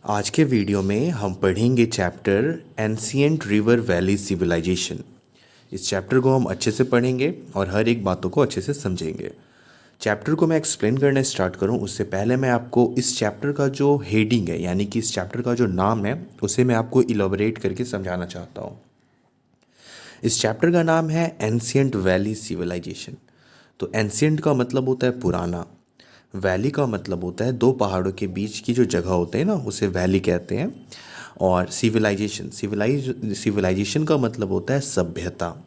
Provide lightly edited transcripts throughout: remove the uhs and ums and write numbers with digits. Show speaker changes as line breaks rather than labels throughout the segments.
आज के वीडियो में हम पढ़ेंगे chapter ancient river valley civilisation. इस चैप्टर को हम अच्छे से पढ़ेंगे और हर एक बातों को अच्छे से समझेंगे। चैप्टर को मैं एक्सप्लेन करने स्टार्ट करूं उससे पहले मैं आपको इस चैप्टर का जो हेडिंग है यानी कि इस चैप्टर का जो नाम है उसे मैं आपको इलाबोरेट करके समझाना चाहता हूं। इस चैप्टर का नाम है एंशिएंट वैली सिविलाइजेशन। तो एंशिएंट का मतलब होता है पुराना, वैली का मतलब होता है दो पहाड़ों के बीच की जो जगह होते हैं ना उसे वैली कहते हैं। और सिविलाइजेशन का मतलब होता है सभ्यता।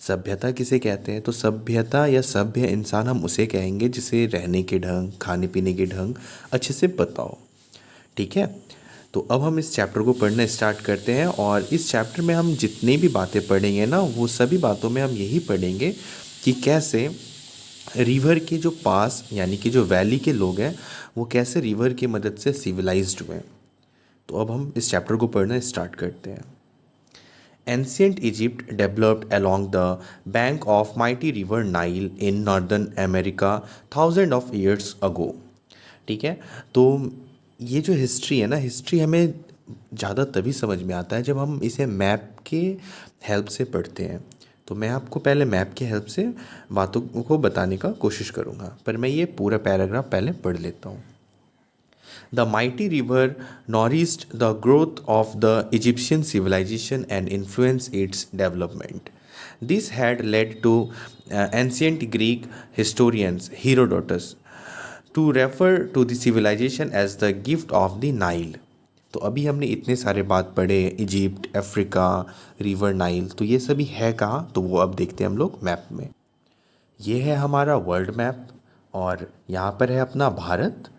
सभ्यता किसे कहते हैं? तो सभ्यता या सभ्य इंसान हम उसे कहेंगे जिसे रहने के ढंग, खाने पीने के ढंग अच्छे से पता हो। ठीक है, तो अब हम इस चैप्टर को पढ़ना स्टार्ट करते हैं और इस चैप्टर में हम जितनी भी बातें पढ़ेंगे ना वो सभी बातों में हम यही पढ़ेंगे कि कैसे रिवर के जो पास यानी कि जो वैली के लोग हैं वो कैसे रिवर की मदद से सिविलाइज्ड हुए। तो अब हम इस चैप्टर को पढ़ना स्टार्ट करते हैं। Ancient Egypt developed along the bank of mighty river Nile in northern America thousands of years ago। ठीक है, तो ये जो हिस्ट्री है ना, हिस्ट्री हमें ज़्यादा तभी समझ में आता है जब हम इसे मैप के हेल्प से पढ़ते हैं। तो मैं आपको पहले मैप के हेल्प से बातों को बताने का कोशिश करूँगा, पर मैं ये पूरा पैराग्राफ पहले पढ़ लेता हूँ। The mighty river nourished the growth of the Egyptian civilization and influenced its development. This had led to ancient Greek historians Herodotus to refer to the civilization as the gift of the Nile। तो अभी हमने इतने सारे बात पढ़े, Egypt, Africa, river Nile, तो ये सभी है कहाँ? तो वो अब देखते हैं हम लोग मैप में। ये है हमारा वर्ल्ड मैप और यहाँ पर है अपना भारत।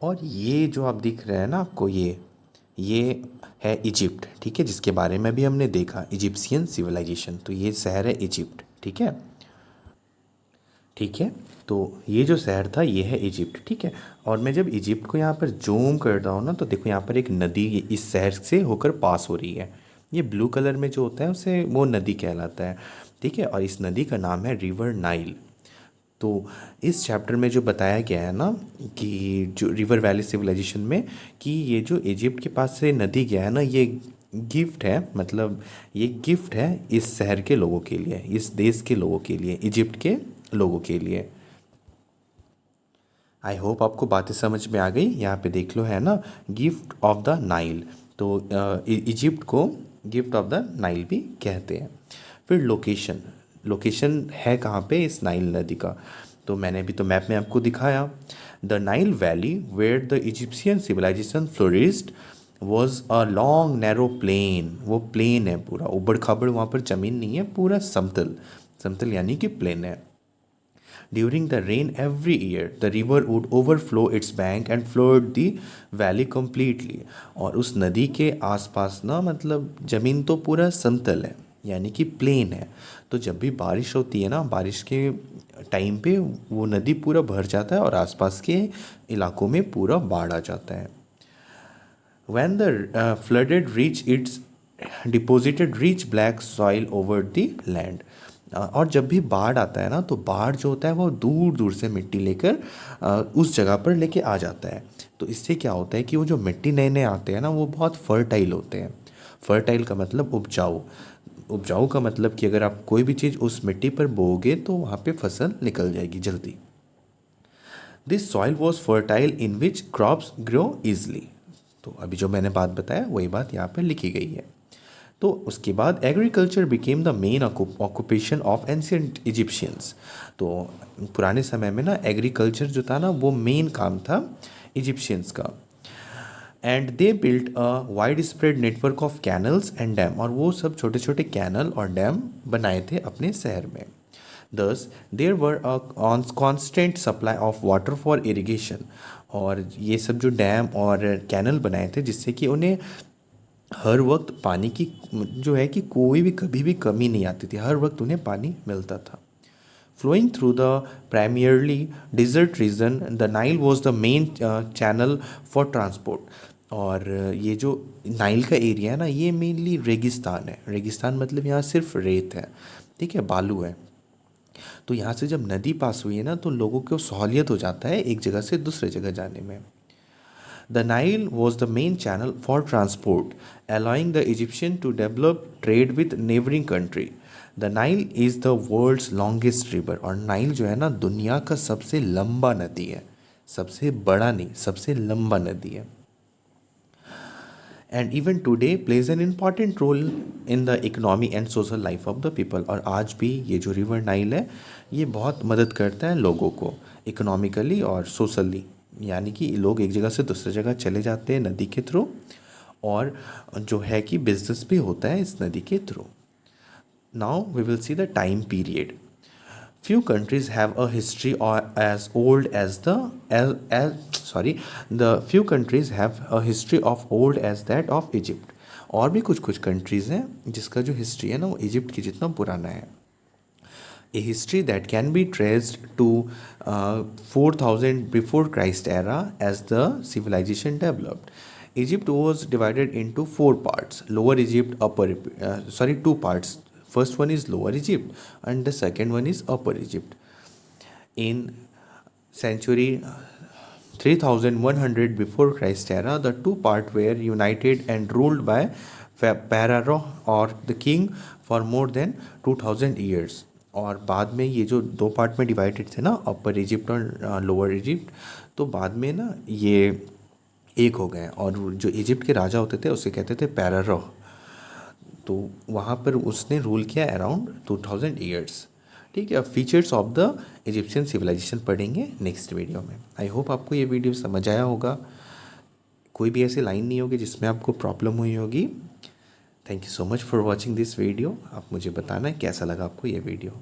और ये जो आप दिख रहे हैं ना आपको, ये है इजिप्ट। ठीक है, जिसके बारे में भी हमने देखा, इजिप्शियन सिविलाइजेशन। तो ये शहर है इजिप्ट। ठीक है, ठीक है, तो ये जो शहर था ये है इजिप्ट। ठीक है, और मैं जब इजिप्ट को यहाँ पर जूम करता हूँ ना तो देखो यहाँ पर एक नदी इस शहर से होकर पास हो रही है। ये ब्लू कलर में जो होता है उसे वो नदी कहलाता है। ठीक है, और इस नदी का नाम है रिवर नाइल। तो इस चैप्टर में जो बताया गया है ना कि जो रिवर वैली सिविलाइजेशन में कि ये जो इजिप्ट के पास से नदी गया है ना, ये गिफ्ट है, मतलब ये गिफ्ट है इस शहर के लोगों के लिए, इस देश के लोगों के लिए, इजिप्ट के लोगों के लिए। आई होप आपको बातें समझ में आ गई। यहाँ पे देख लो है ना, गिफ्ट ऑफ द नाइल। तो इजिप्ट को गिफ्ट ऑफ द नाइल भी कहते हैं। फिर लोकेशन, लोकेशन है कहाँ पे इस नाइल नदी का? तो मैंने भी तो मैप में आपको दिखाया। The Nile valley where the Egyptian civilisation flourished was a long narrow plain. वो प्लेन है पूरा, उबड़ खाबड़ वहाँ पर ज़मीन नहीं है, पूरा समतल, समतल यानी कि प्लेन है। During the rain every year, the river would overflow its bank and flood the valley completely। और उस नदी के आसपास ना मतलब ज़मीन तो पूरा समतल है यानी कि प्लेन है। तो जब भी बारिश होती है ना, बारिश के टाइम पे वो नदी पूरा भर जाता है और आसपास के इलाकों में पूरा बाढ़ आ जाता है। When the flooded reach its deposited rich black soil over the land। और जब भी बाढ़ आता है ना तो बाढ़ जो होता है वो दूर दूर से मिट्टी लेकर उस जगह पर लेके आ जाता है। तो इससे क्या होता है कि वो जो मिट्टी नए नए आते हैं ना वो बहुत फर्टाइल होते हैं। फर्टाइल का मतलब उपजाऊ, उपजाऊ का मतलब कि अगर आप कोई भी चीज़ उस मिट्टी पर बोओगे तो वहाँ पे फसल निकल जाएगी जल्दी। This soil was fertile in which crops grow easily. तो अभी जो मैंने बात बताया वही बात यहाँ पर लिखी गई है। तो उसके बाद agriculture became the main occupation of ancient Egyptians. तो पुराने समय में ना एग्रीकल्चर जो था ना वो मेन काम था इजिप्शियंस का। And they built a wide spread network of canals and dam. और वो सब छोटे छोटे कैनल और डैम बनाए थे अपने शहर में। Thus there were a constant supply of water for irrigation. और ये सब जो डैम और कैनल बनाए थे जिससे कि उन्हें हर वक्त पानी की जो है कि कोई भी कभी भी कमी नहीं आती थी, हर वक्त उन्हें पानी मिलता था। Flowing through the primarily desert region the Nile was the main channel for transport. और ये जो नाइल का एरिया है ना ये मेनली रेगिस्तान है। रेगिस्तान मतलब यहाँ सिर्फ रेत है, ठीक है, बालू है। तो यहाँ से जब नदी पास हुई है ना तो लोगों को सहूलियत हो जाता है एक जगह से दूसरे जगह जाने में। The Nile was the main channel for transport, allowing the Egyptian to develop trade with neighboring country. The Nile is the world's longest river, और नाइल जो है ना दुनिया का सबसे लंबा नदी है, सबसे बड़ा नहीं, सबसे लंबा नदी है. And even today plays an important role in the economy and social life of the people. और आज भी ये जो रिवर नाइल है ये बहुत मदद करता है लोगों को इकोनॉमिकली और सोशली, यानी कि लोग एक जगह से दूसरी जगह चले जाते हैं नदी के थ्रू, और जो है कि बिजनेस भी होता है इस नदी के through. Now we will see the time period. Few countries have a history or as old as the few countries have a history of old as that of Egypt. और भी कुछ कंट्रीज़ हैं जिसका जो हिस्ट्री है ना वो Egypt की जितना पुराना है. A history that can be traced to 4000 before Christ era as the civilization developed. Egypt was divided into four parts: Lower Egypt, two parts. First one is Lower Egypt and the second one is Upper Egypt. In century 3100 before Christ era, the two parts were united and ruled by Pharaoh or the king for more than 2000 years. और बाद में ये जो दो part में divided थे ना, अपर Egypt और लोअर इजिप्ट, तो बाद में ना ये एक हो गए, और जो इजिप्ट के राजा होते थे उसे कहते थे पैरारो. तो वहाँ पर उसने रूल किया अराउंड 2000 ईयर्स. ठीक है, अब features of the Egyptian civilisation पढ़ेंगे नेक्स्ट वीडियो में. आई होप आपको ये वीडियो समझ आया होगा, कोई भी ऐसी लाइन नहीं होगी जिसमें आपको प्रॉब्लम हुई होगी. Thank you so much for watching this video. आप मुझे बताना कैसा लगा आपको ये वीडियो.